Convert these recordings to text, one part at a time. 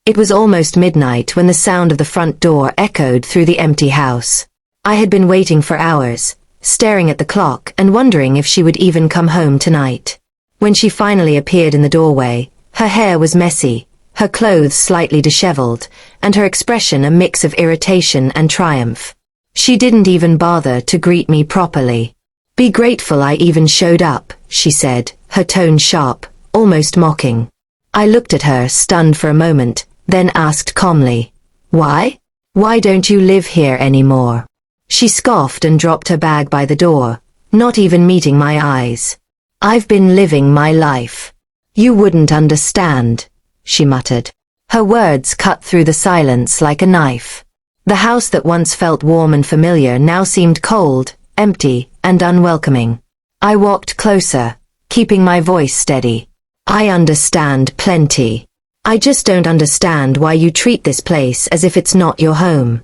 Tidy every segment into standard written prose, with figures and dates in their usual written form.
It was almost midnight when the sound of the front door echoed through the empty house. I had been waiting for hours, staring at the clock and wondering if she would even come home tonight. When she finally appeared in the doorway, her hair was messy, her clothes slightly disheveled, and her expression a mix of irritation and triumph. She didn't even bother to greet me properly. "Be grateful I even showed up," she said, her tone sharp, almost mocking. I looked at her, stunned for a moment, then asked calmly, "Why? Why don't you live here anymore?" She scoffed and dropped her bag by the door, not even meeting my eyes. "I've been living my life. You wouldn't understand," she muttered. Her words cut through the silence like a knife. The house that once felt warm and familiar now seemed cold, empty, and unwelcoming. I walked closer, keeping my voice steady. "I understand plenty. I just don't understand why you treat this place as if it's not your home."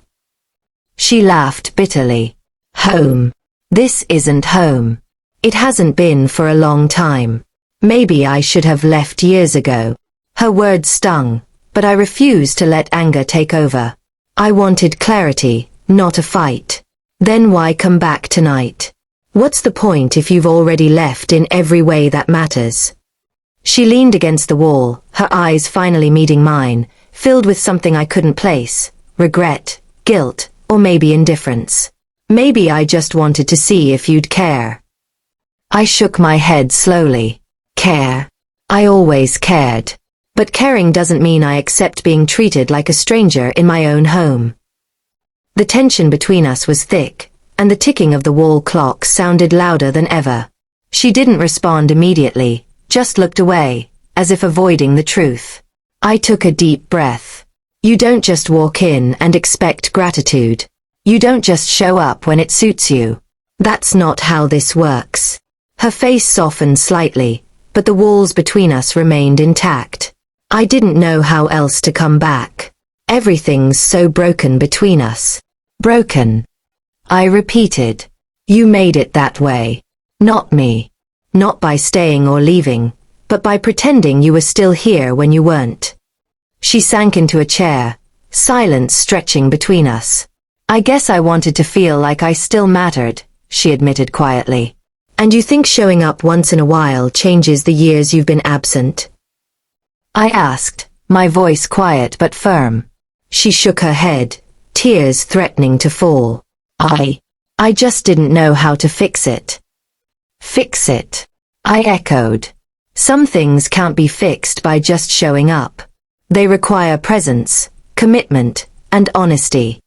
She laughed bitterly. "Home? This isn't home. It hasn't been for a long time. Maybe I should have left years ago." Her words stung, but I refused to let anger take over. I wanted clarity, not a fight. "Then why come back tonight? What's the point if you've already left in every way that matters?" She leaned against the wall, her eyes finally meeting mine, filled with something I couldn't place: regret, guilt, or maybe indifference. "Maybe I just wanted to see if you'd care." I shook my head slowly. "Care? I always cared. But caring doesn't mean I accept being treated like a stranger in my own home." The tension between us was thick, and the ticking of the wall clock sounded louder than ever. She didn't respond immediately, just looked away, as if avoiding the truth. I took a deep breath. You don't just walk in and expect gratitude. You don't just show up when it suits you. That's not how this works. Her face softened slightly, but the walls between us remained intact. I didn't know how else to come back. Everything's so broken between us. Broken. I repeated. You made it that way. Not me. Not by staying or leaving, but by pretending you were still here when you weren't. She sank into a chair, silence stretching between us. "I guess I wanted to feel like I still mattered," she admitted quietly. "And you think showing up once in a while changes the years you've been absent?" I asked, my voice quiet but firm. She shook her head, tears threatening to fall. I just didn't know how to fix it." "Fix it?" I echoed. "Some things can't be fixed by just showing up. They require presence, commitment, and honesty."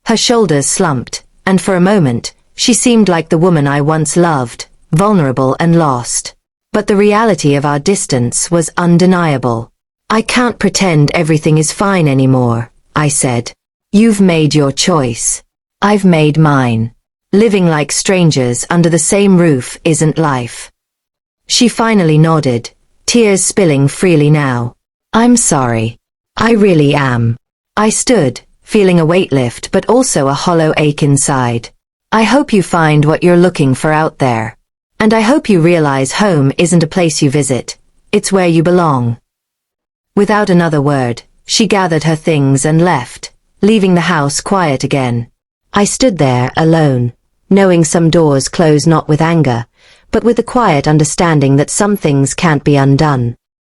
Her shoulders slumped, and for a moment, she seemed like the woman I once loved, vulnerable and lost. But the reality of our distance was undeniable. "I can't pretend everything is fine anymore," I said. "You've made your choice. I've made mine. Living like strangers under the same roof isn't life." She finally nodded, tears spilling freely now. "I'm sorry. I really am." I stood, feeling a weight lift but also a hollow ache inside. "I hope you find what you're looking for out there. And I hope you realize home isn't a place you visit, it's where you belong." Without another word, she gathered her things and left, leaving the house quiet again. I stood there alone, knowing some doors close not with anger, but with the quiet understanding that some things can't be undone.